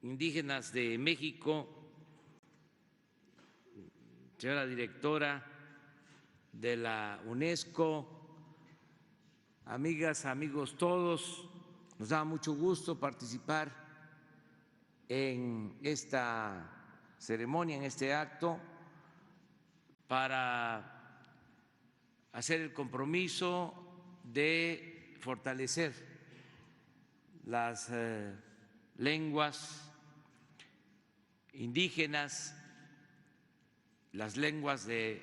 Indígenas de México, señora directora de la UNESCO, amigas, amigos todos, nos da mucho gusto participar en esta ceremonia, en este acto, para hacer el compromiso de fortalecer las lenguas indígenas, las lenguas de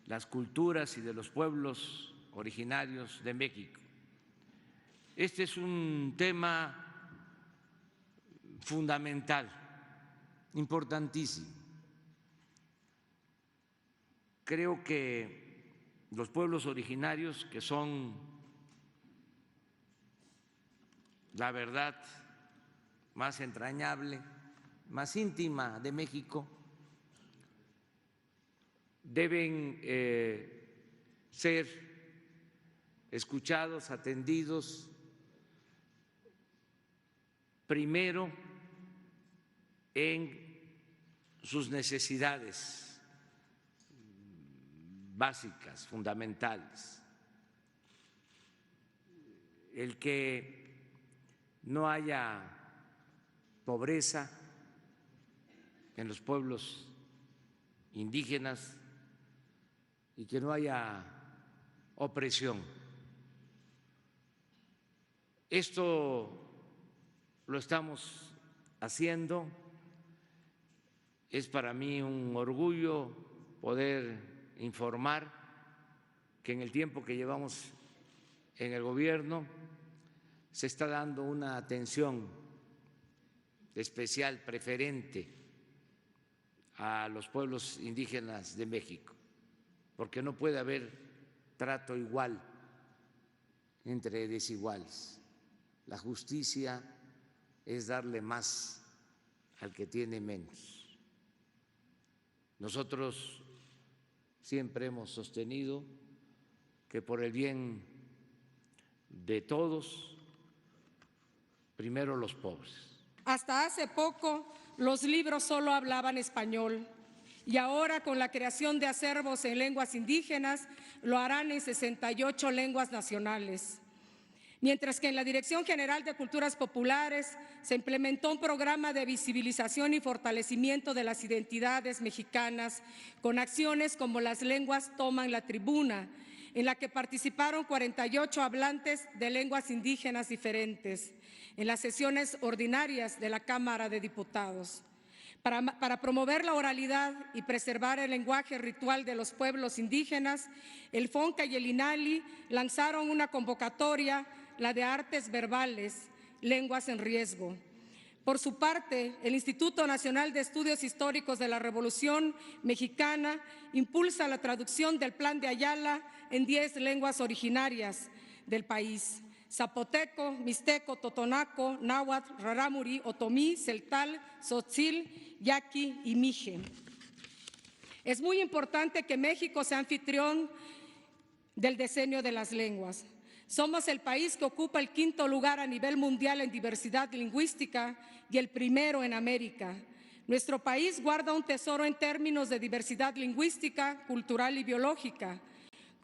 las culturas y de los pueblos originarios de México. Este es un tema fundamental, importantísimo. Creo que los pueblos originarios, que son la verdad más entrañable, más íntima de México, deben ser escuchados, atendidos primero en sus necesidades básicas, fundamentales. El que no haya pobreza en los pueblos indígenas y que no haya opresión. Esto lo estamos haciendo. Es para mí un orgullo poder informar que en el tiempo que llevamos en el gobierno se está dando una atención especial, preferente a los pueblos indígenas de México, porque no puede haber trato igual entre desiguales. La justicia es darle más al que tiene menos. Nosotros siempre hemos sostenido que por el bien de todos, primero los pobres. Hasta hace poco los libros solo hablaban español y ahora con la creación de acervos en lenguas indígenas lo harán en 68 lenguas nacionales. Mientras que en la Dirección General de Culturas Populares se implementó un programa de visibilización y fortalecimiento de las identidades mexicanas con acciones como Las lenguas toman la tribuna, en la que participaron 48 hablantes de lenguas indígenas diferentes en las sesiones ordinarias de la Cámara de Diputados. Para promover la oralidad y preservar el lenguaje ritual de los pueblos indígenas, el FONCA y el INALI lanzaron una convocatoria, la de Artes Verbales, Lenguas en Riesgo. Por su parte, el Instituto Nacional de Estudios Históricos de la Revolución Mexicana impulsa la traducción del Plan de Ayala en 10 lenguas originarias del país: zapoteco, mixteco, totonaco, náhuatl, rarámuri, otomí, celtal, tzotzil, yaqui y mije. Es muy importante que México sea anfitrión del Decenio de las Lenguas. Somos el país que ocupa el 5º lugar a nivel mundial en diversidad lingüística y el primero en América. Nuestro país guarda un tesoro en términos de diversidad lingüística, cultural y biológica.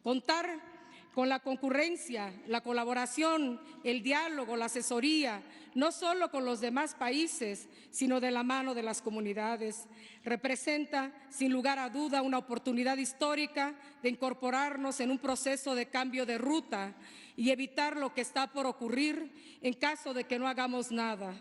Contar con la concurrencia, la colaboración, el diálogo, la asesoría, no solo con los demás países, sino de la mano de las comunidades, representa, sin lugar a duda, una oportunidad histórica de incorporarnos en un proceso de cambio de ruta y evitar lo que está por ocurrir en caso de que no hagamos nada,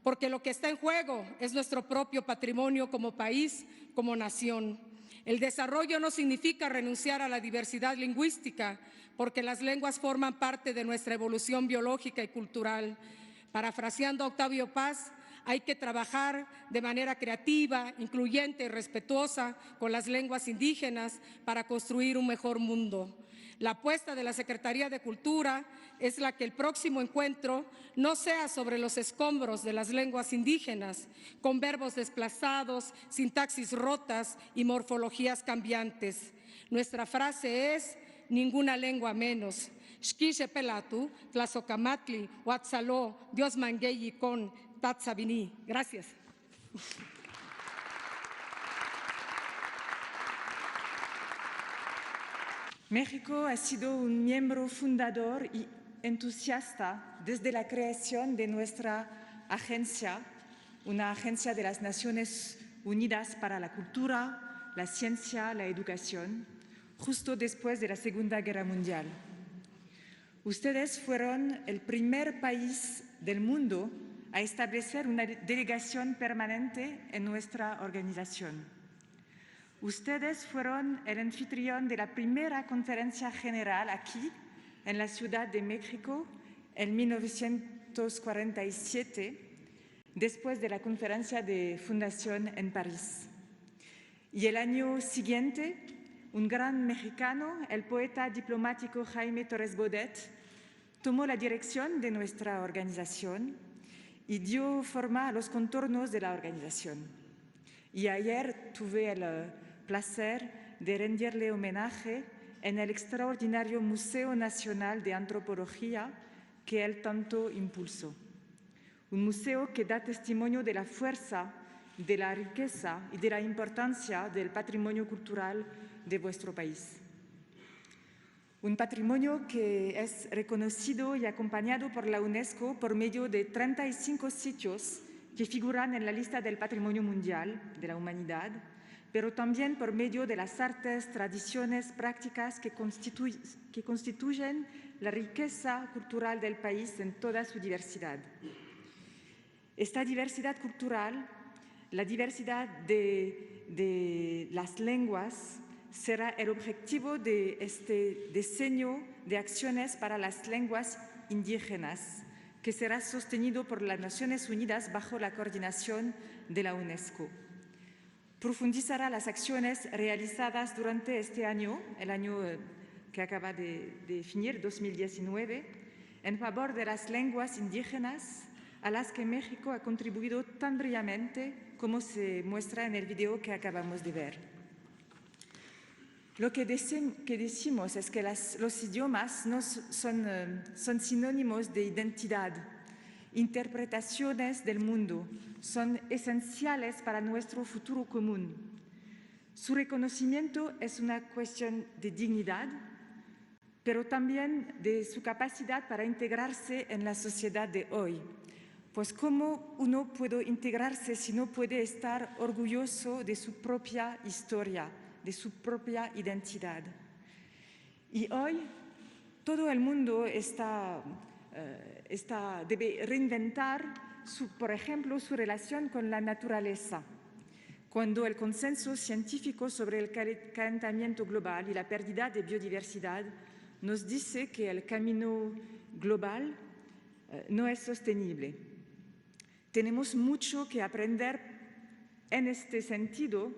porque lo que está en juego es nuestro propio patrimonio como país, como nación. El desarrollo no significa renunciar a la diversidad lingüística, porque las lenguas forman parte de nuestra evolución biológica y cultural. Parafraseando a Octavio Paz, hay que trabajar de manera creativa, incluyente y respetuosa con las lenguas indígenas para construir un mejor mundo. La apuesta de la Secretaría de Cultura es la que el próximo encuentro no sea sobre los escombros de las lenguas indígenas, con verbos desplazados, sintaxis rotas y morfologías cambiantes. Nuestra frase es: ninguna lengua menos. Xquixe pelatu, tlazocamatli, huatzaló, Dios mangueyi con, Tatsabini. Gracias. México ha sido un miembro fundador y entusiasta desde la creación de nuestra agencia, una agencia de las Naciones Unidas para la Cultura, la Ciencia, la Educación, justo después de la Segunda Guerra Mundial. Ustedes fueron el primer país del mundo a establecer una delegación permanente en nuestra organización. Ustedes fueron el anfitrión de la primera conferencia general aquí, en la Ciudad de México, en 1947, después de la conferencia de fundación en París. Y el año siguiente, un gran mexicano, el poeta diplomático Jaime Torres Bodet, tomó la dirección de nuestra organización y dio forma a los contornos de la organización. Y ayer tuve el placer de rendirle homenaje en el extraordinario Museo Nacional de Antropología que él tanto impulsó. Un museo que da testimonio de la fuerza, de la riqueza y de la importancia del patrimonio cultural de vuestro país. Un patrimonio que es reconocido y acompañado por la UNESCO por medio de 35 sitios que figuran en la lista del Patrimonio Mundial de la Humanidad, pero también por medio de las artes, tradiciones, prácticas que constituyen la riqueza cultural del país en toda su diversidad. Esta diversidad cultural, la diversidad de las lenguas, será el objetivo de este diseño de acciones para las lenguas indígenas, que será sostenido por las Naciones Unidas bajo la coordinación de la UNESCO. Profundizará las acciones realizadas durante este año, el año que acaba de finir, 2019, en favor de las lenguas indígenas a las que México ha contribuido tan brillantemente como se muestra en el video que acabamos de ver. Lo que decimos es que los idiomas no son sinónimos de identidad, interpretaciones del mundo, son esenciales para nuestro futuro común. Su reconocimiento es una cuestión de dignidad, pero también de su capacidad para integrarse en la sociedad de hoy. Pues ¿cómo uno puede integrarse si no puede estar orgulloso de su propia historia, de su propia identidad? Y hoy todo el mundo debe reinventar, por ejemplo, su relación con la naturaleza. Cuando el consenso científico sobre el calentamiento global y la pérdida de biodiversidad nos dice que el camino global no es sostenible. Tenemos mucho que aprender en este sentido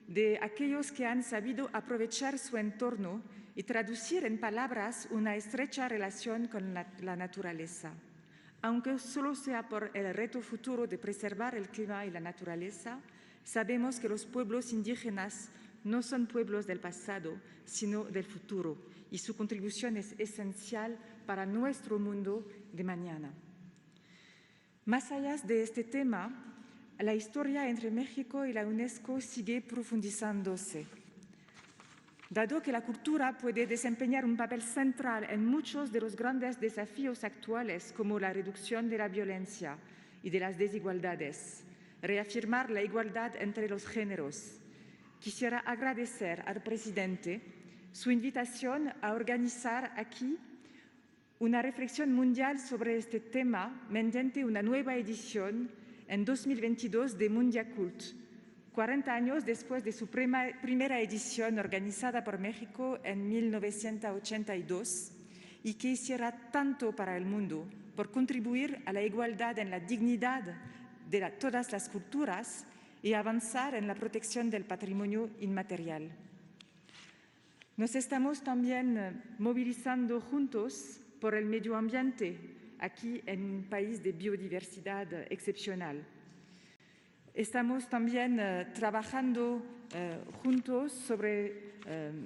de aquellos que han sabido aprovechar su entorno y traducir en palabras una estrecha relación con la naturaleza. Aunque solo sea por el reto futuro de preservar el clima y la naturaleza, sabemos que los pueblos indígenas no son pueblos del pasado, sino del futuro, y su contribución es esencial para nuestro mundo de mañana. Más allá de este tema, la historia entre México y la UNESCO sigue profundizándose. Dado que la cultura puede desempeñar un papel central en muchos de los grandes desafíos actuales, como la reducción de la violencia y de las desigualdades, reafirmar la igualdad entre los géneros, quisiera agradecer al presidente su invitación a organizar aquí una reflexión mundial sobre este tema mediante una nueva edición en 2022 de Mundiacult, 40 años después de su primera edición organizada por México en 1982 y que hiciera tanto para el mundo por contribuir a la igualdad en la dignidad de todas las culturas y avanzar en la protección del patrimonio inmaterial. Nos estamos también movilizando juntos por el medio ambiente, aquí en un país de biodiversidad excepcional. Estamos también trabajando juntos sobre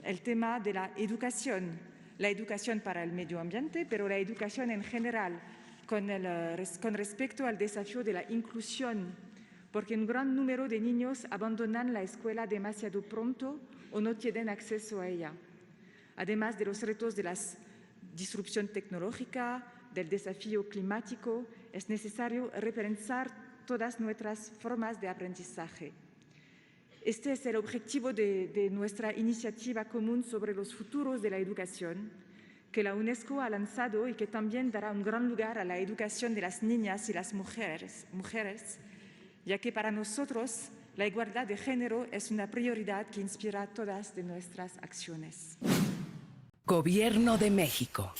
el tema de la educación para el medio ambiente, pero la educación en general con respecto al desafío de la inclusión, porque un gran número de niños abandonan la escuela demasiado pronto o no tienen acceso a ella. Además de los retos de la disrupción tecnológica, del desafío climático, es necesario repensar todas nuestras formas de aprendizaje. Este es el objetivo de nuestra iniciativa común sobre los futuros de la educación, que la UNESCO ha lanzado y que también dará un gran lugar a la educación de las niñas y las mujeres, ya que para nosotros la igualdad de género es una prioridad que inspira todas de nuestras acciones. Gobierno de México.